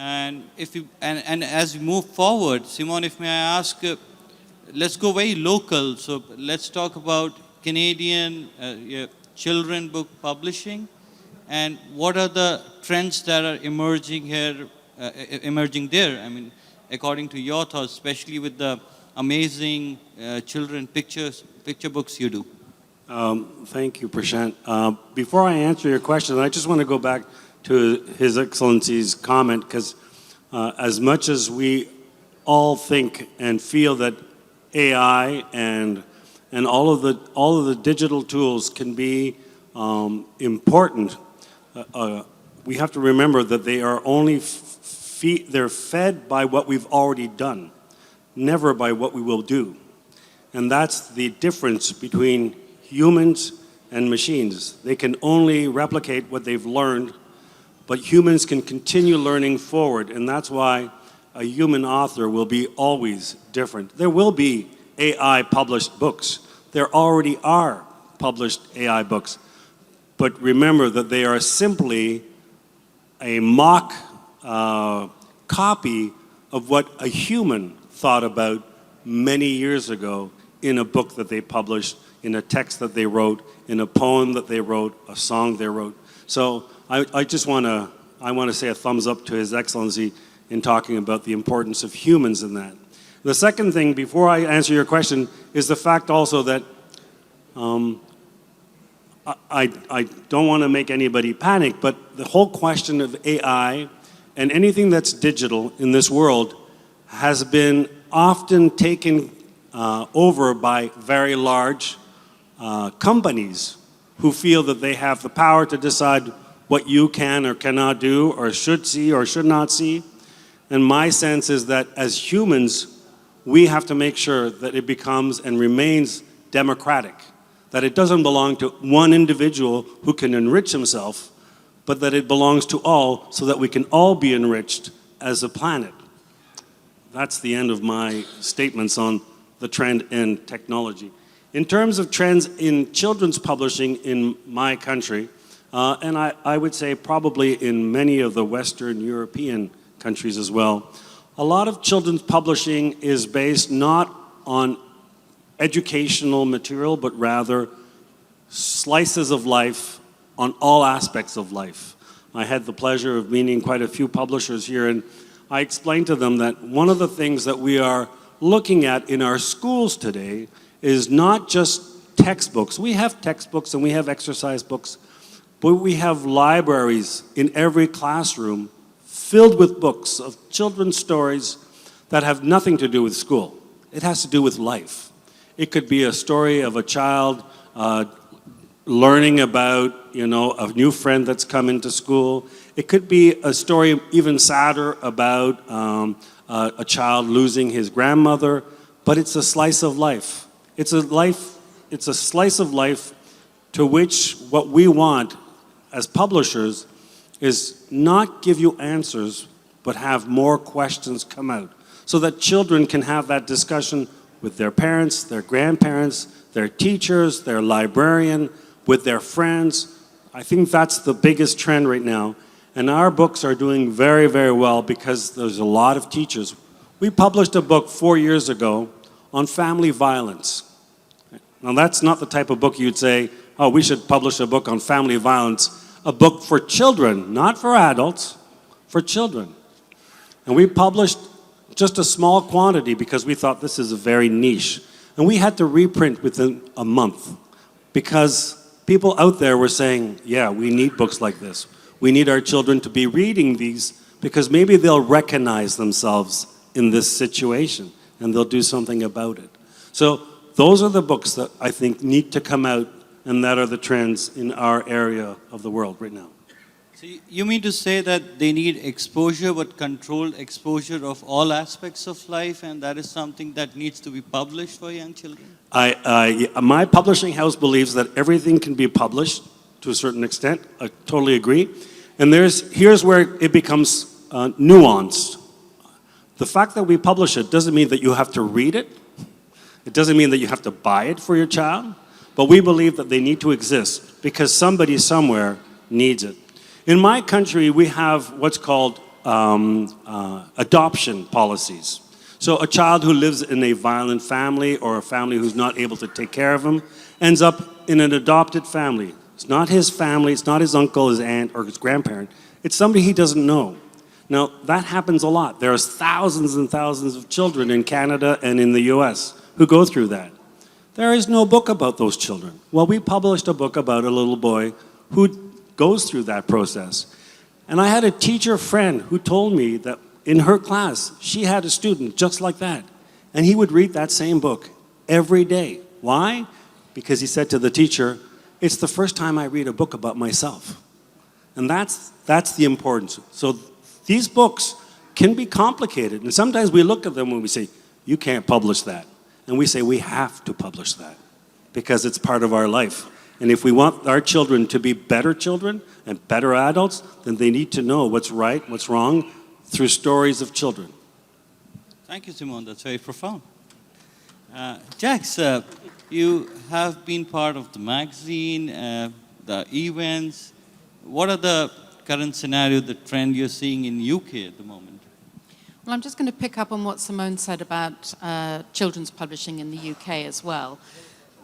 And if you and as we move forward, Simon, if may I ask, let's go very local. So let's talk about Canadian children book publishing, and what are the trends that are emerging here, emerging there? I mean, according to your thoughts, especially with the amazing children picture books you do. Thank you, Prashant. Before I answer your question, I just want to go back to His Excellency's comment, because as much as we all think and feel that AI and all of the digital tools can be important, we have to remember that they are only they're fed by what we've already done, never by what we will do. And that's the difference between humans and machines. They can only replicate what they've learned, but humans can continue learning forward, and that's why a human author will be always different. There will be AI published books. There already are published AI books. But remember that they are simply a mock copy of what a human thought about many years ago in a book that they published, in a text that they wrote, in a poem that they wrote, a song they wrote. So I just want to say a thumbs up to His Excellency in talking about the importance of humans in that. The second thing, before I answer your question, is the fact also that I don't want to make anybody panic, but the whole question of AI and anything that's digital in this world has been often taken over by very large companies who feel that they have the power to decide what you can or cannot do or should see or should not see. And my sense is that as humans, we have to make sure that it becomes and remains democratic, that it doesn't belong to one individual who can enrich himself, but that it belongs to all so that we can all be enriched as a planet. That's the end of my statements on the trend in technology. In terms of trends in children's publishing in my country, and I would say probably in many of the Western European countries as well, a lot of children's publishing is based not on educational material, but rather slices of life on all aspects of life. I had the pleasure of meeting quite a few publishers here, and I explained to them that one of the things that we are looking at in our schools today is not just textbooks. We have textbooks and we have exercise books, but we have libraries in every classroom filled with books of children's stories that have nothing to do with school. It has to do with life. It could be a story of a child learning about, a new friend that's come into school. It could be a story even sadder about a child losing his grandmother, but it's a slice of life. It's a slice of life to which what we want as publishers is not give you answers, but have more questions come out so that children can have that discussion with their parents, their grandparents, their teachers, their librarian, with their friends. I think that's the biggest trend right now. And our books are doing very, very well because there's a lot of teachers. We published a book 4 years ago on family violence. Now that's not the type of book you'd say, oh, we should publish a book on family violence. A book for children, not for adults, for children. And we published just a small quantity because we thought this is a very niche. And we had to reprint within a month because people out there were saying, yeah, we need books like this. We need our children to be reading these because maybe they'll recognize themselves in this situation and they'll do something about it. So those are the books that I think need to come out, and that are the trends in our area of the world right now. So you mean to say that they need exposure, but controlled exposure of all aspects of life, and that is something that needs to be published for young children? My publishing house believes that everything can be published to a certain extent. I totally agree. And here's where it becomes nuanced. The fact that we publish it doesn't mean that you have to read it. It doesn't mean that you have to buy it for your child. But we believe that they need to exist because somebody somewhere needs it. In my country, we have what's called adoption policies. So a child who lives in a violent family or a family who's not able to take care of him ends up in an adopted family. It's not his family, it's not his uncle, his aunt, or his grandparent. It's somebody he doesn't know. Now, that happens a lot. There's thousands and thousands of children in Canada and in the US who go through that. There is no book about those children. Well, we published a book about a little boy who goes through that process. And I had a teacher friend who told me that in her class, she had a student just like that. And he would read that same book every day. Why? Because he said to the teacher, it's the first time I read a book about myself. And that's the importance. So these books can be complicated. And sometimes we look at them and we say, you can't publish that. And we say, we have to publish that because it's part of our life. And if we want our children to be better children and better adults, then they need to know what's right, what's wrong, through stories of children. Thank you, Simon. That's very profound. Jax, you have been part of the magazine, the events. What are the current scenario, the trend you're seeing in UK at the moment? Well, I'm just going to pick up on what Simone said about children's publishing in the UK as well.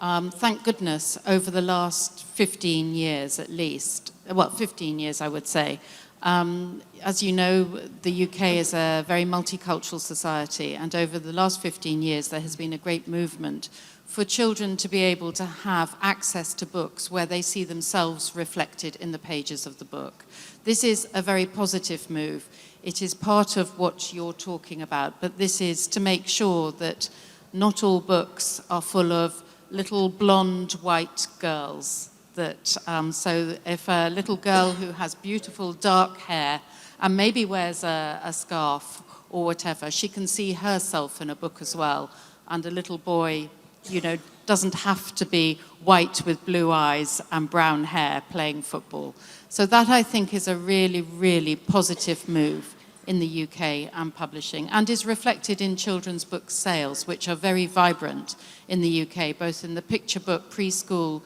Thank goodness, over the last 15 years at least, well, 15 years I would say, as you know, the UK is a very multicultural society, and over the last 15 years there has been a great movement for children to be able to have access to books where they see themselves reflected in the pages of the book. This is a very positive move. It is part of what you're talking about, but this is to make sure that not all books are full of little blonde white girls. So if a little girl who has beautiful dark hair and maybe wears a scarf or whatever, she can see herself in a book as well. And a little boy, you know, doesn't have to be white with blue eyes and brown hair playing football. So that, I think, is a really, really positive move in the UK and publishing, and is reflected in children's book sales, which are very vibrant in the UK, both in the picture book preschool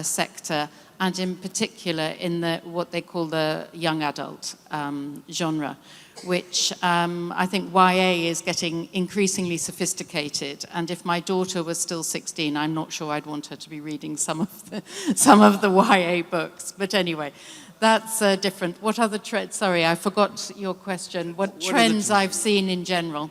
sector and in particular in what they call the young adult genre, which I think YA is getting increasingly sophisticated. And if my daughter was still 16, I'm not sure I'd want her to be reading some of the YA books. But anyway, that's different. What other trends? Sorry, I forgot your question. What trends I've seen in general?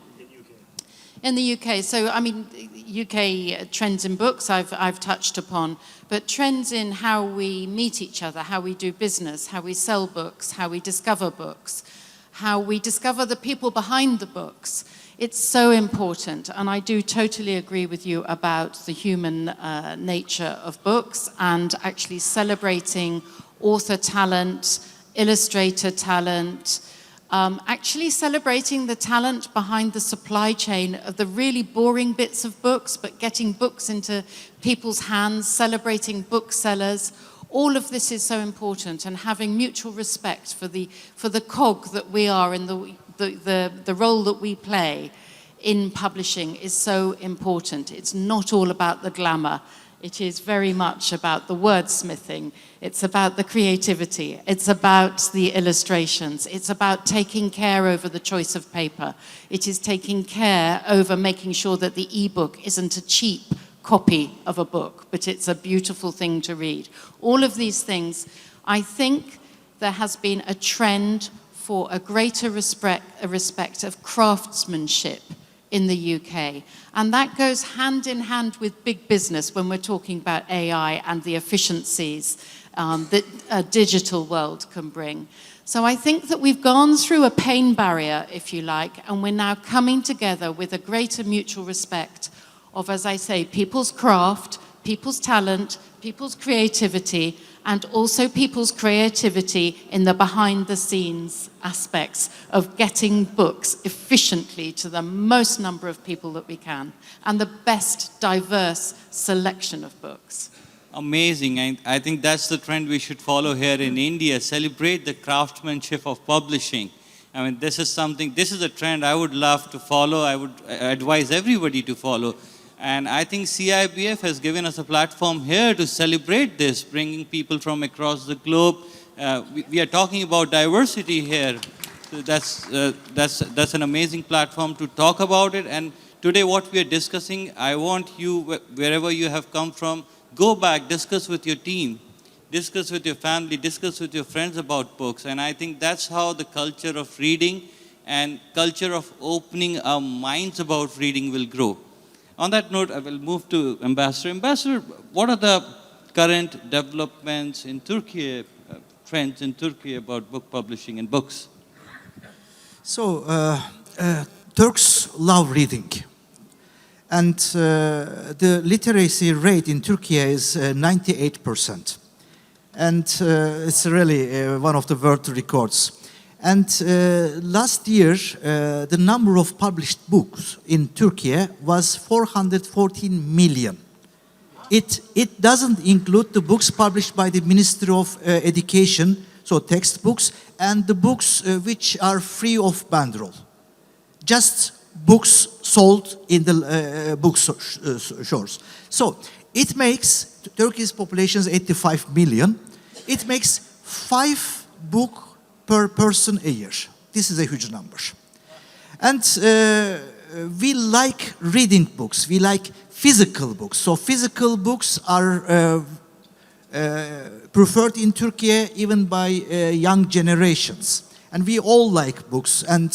In the UK, so I mean, UK trends in books I've touched upon, but trends in how we meet each other, how we do business, how we sell books, how we discover books, how we discover the people behind the books. It's so important, and I do totally agree with you about the human nature of books and actually celebrating author talent, illustrator talent, actually celebrating the talent behind the supply chain of the really boring bits of books, but getting books into people's hands, celebrating booksellers. All of this is so important, and having mutual respect for the cog that we are in the role that we play in publishing is so important. It's not all about the glamour. It is very much about the wordsmithing. It's about the creativity. It's about the illustrations. It's about taking care over the choice of paper. It is taking care over making sure that the e-book isn't a cheap copy of a book, but it's a beautiful thing to read. All of these things, I think there has been a trend for a greater respect of craftsmanship in the UK. And that goes hand in hand with big business when we're talking about AI and the efficiencies that a digital world can bring. So I think that we've gone through a pain barrier, if you like, and we're now coming together with a greater mutual respect of, as I say, people's craft, people's talent, people's creativity, and also people's creativity in the behind-the-scenes aspects of getting books efficiently to the most number of people that we can, and the best diverse selection of books. Amazing. I think that's the trend we should follow here in India. Celebrate the craftsmanship of publishing. I mean, this is a trend I would love to follow. I would advise everybody to follow. And I think Cibf has given us a platform here to celebrate this, bringing people from across the globe. We are talking about diversity here. So that's an amazing platform to talk about it. And today, what we are discussing, I want you, wherever you have come from, go back, discuss with your team, discuss with your family, discuss with your friends about books. And I think that's how the culture of reading and culture of opening our minds about reading will grow. On that note, I will move to Ambassador. Ambassador, what are the current developments in Turkey, trends in Turkey about book publishing and books? So, Turks love reading. And the literacy rate in Turkey is 98%. And it's really one of the world records. And last year, the number of published books in Turkey was 414 million. It doesn't include the books published by the Ministry of Education, so textbooks, and the books which are free of banderol. Just books sold in the bookstores. So it makes, Turkey's population is 85 million. It makes 5 books per person a year. This is a huge number. And we like reading books. We like physical books. So physical books are preferred in Turkey even by young generations. And we all like books. And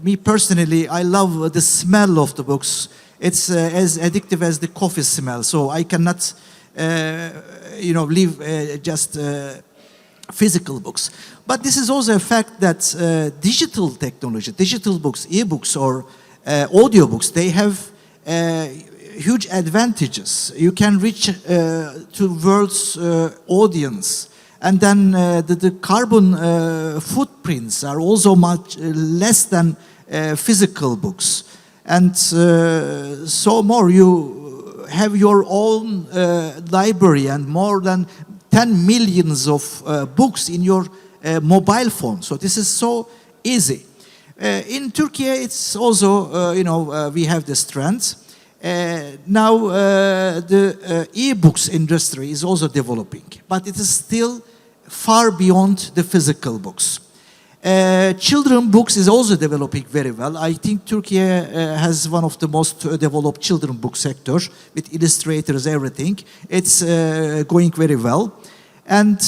me personally, I love the smell of the books. It's as addictive as the coffee smell. So I cannot, leave just physical books. But this is also a fact that digital technology, digital books, e-books or audiobooks, they have huge advantages. You can reach to world's audience. And then the carbon footprints are also much less than physical books. And so more, you have your own library and more than 10 millions of books in your mobile phone. So this is so easy. In Turkey, it's also, we have this trend. Now the e-books industry is also developing, but it is still far beyond the physical books. Children books is also developing very well. I think Turkey has one of the most developed children book sectors with illustrators, everything. It's going very well. And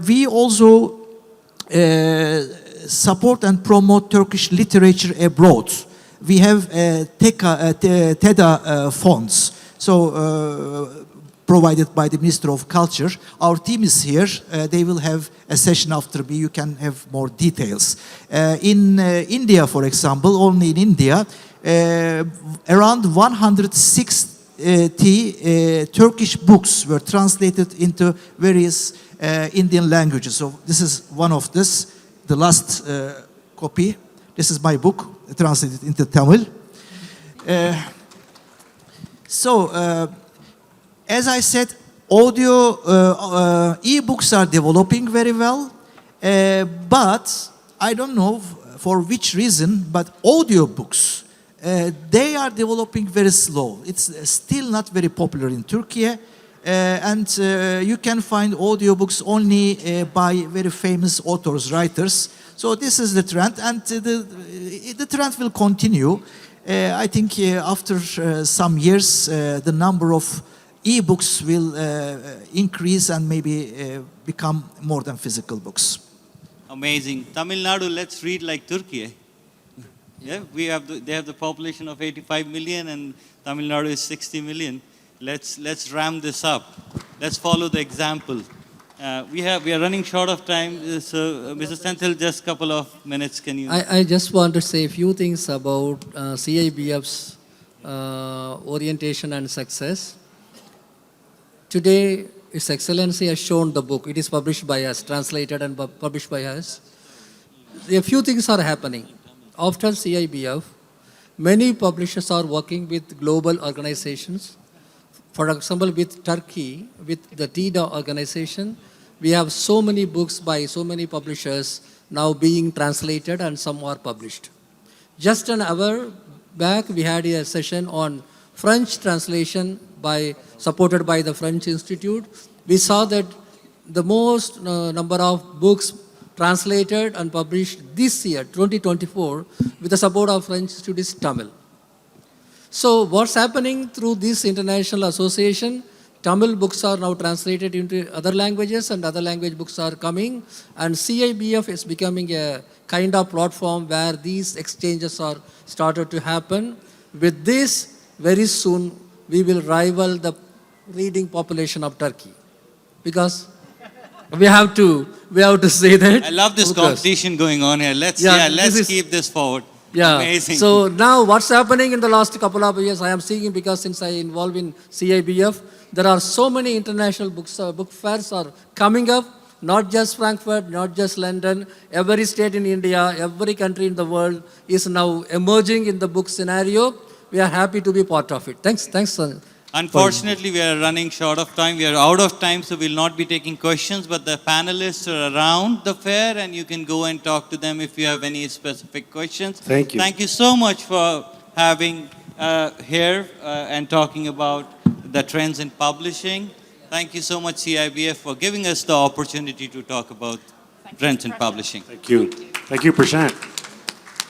we also support and promote Turkish literature abroad. We have TEDA funds, so provided by the Minister of Culture. Our team is here. They will have a session after me. You can have more details. In India, for example, only in India, around 160 Turkish books were translated into various Indian languages. So this is one of this, the last copy. This is my book, translated into Tamil. As I said, e-books are developing very well, but I don't know for which reason, but audiobooks, they are developing very slow. It's still not very popular in Turkey, and you can find audiobooks only by very famous authors, writers. So this is the trend, and the trend will continue. I think after some years, the number of e-books will increase and maybe become more than physical books. Amazing. Tamil Nadu, let's read like Turkey. Yeah, they have the population of 85 million and Tamil Nadu is 60 million. Let's ram this up. Let's follow the example. We are running short of time, so Mr. Senthil, just a couple of minutes. Can you? I just want to say a few things about CIBF's orientation and success. Today, His Excellency has shown the book. It is published by us, translated and published by us. A few things are happening. After CIBF, many publishers are working with global organizations. For example, with Turkey, with the TEDA organization, we have so many books by so many publishers now being translated and some are published. Just an hour back, we had a session on French translation supported by the French Institute. We saw that the most number of books translated and published this year, 2024, with the support of French Studies Tamil. So what's happening through this international association, Tamil books are now translated into other languages and other language books are coming, and CIBF is becoming a kind of platform where these exchanges are started to happen. With this, very soon we will rival the reading population of Turkey, because we have to say that. I love this Because- competition going on here. Let's this is- keep this forward. Yeah. Amazing. So now what's happening in the last couple of years, I am seeing, because since I involved in CIBF, there are so many international book fairs are coming up, not just Frankfurt, not just London, every state in India, every country in the world is now emerging in the book scenario. We are happy to be part of it. Thanks. Unfortunately, we are running short of time. We are out of time, so we'll not be taking questions. But the panelists are around the fair, and you can go and talk to them if you have any specific questions. Thank you. Thank you so much for having here and talking about the trends in publishing. Thank you so much, CIBF, for giving us the opportunity to talk about trends in publishing. Thank you. Thank you, Prashant.